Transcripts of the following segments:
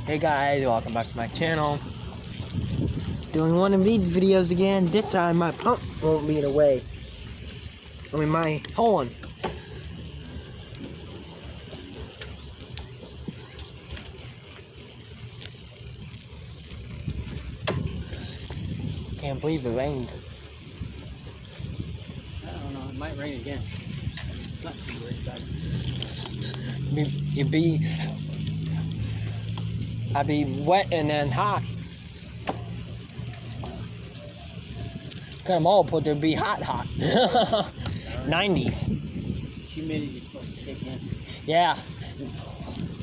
Hey guys, welcome back to my channel. Doing one of these videos again. This time my pump won't be in the way. I mean my horn. Can't believe it rained. I don't know, it might rain again. Not too worried about it. I'd be wet and then hot. Cut them all, but they'd be hot. 90s. Humidity is supposed to kick in. Yeah.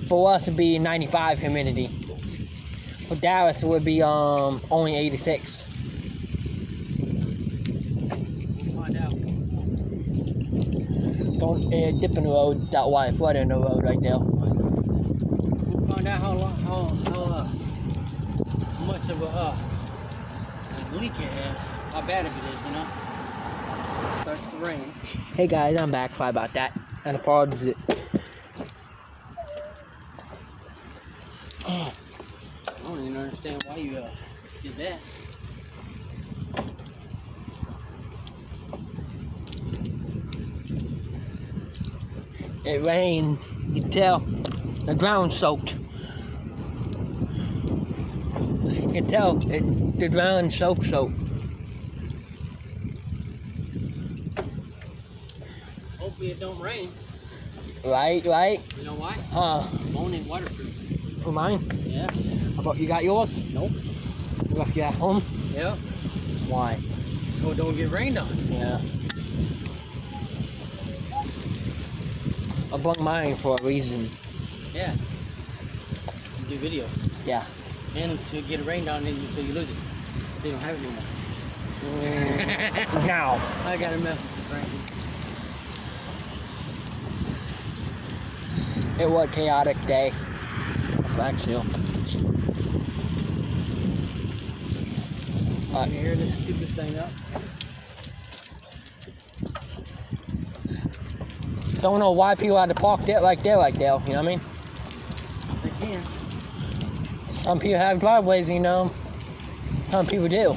For us it'd be 95 humidity. For Dallas it would be only 86. We'll find out. Don't dip in the road, that wide flood in the road right there. We'll find out how much of a leak it has. How bad of it is, you know? Starts to rain. Hey guys, I'm back. Sorry about that. And apologies. I don't even understand why you did that. It rained. You can tell the ground's soaked. You can tell the ground's soaked. Hopefully it don't rain. Right? You know why? Huh? Mine ain't waterproof. For mine? Yeah. How about you got yours? Nope. You left you at home? Yeah. Why? So it don't get rained on. Yeah. I bought mine for a reason. Yeah. You do video. Yeah. And to get it rained on until you lose it. So you don't have it anymore. Now. I got a message from Frankie. It was a chaotic day. Actually. Can you hear this stupid thing up? Don't know why people had to park there like that, you know what I mean? They can. Some people have driveways, you know. Some people do.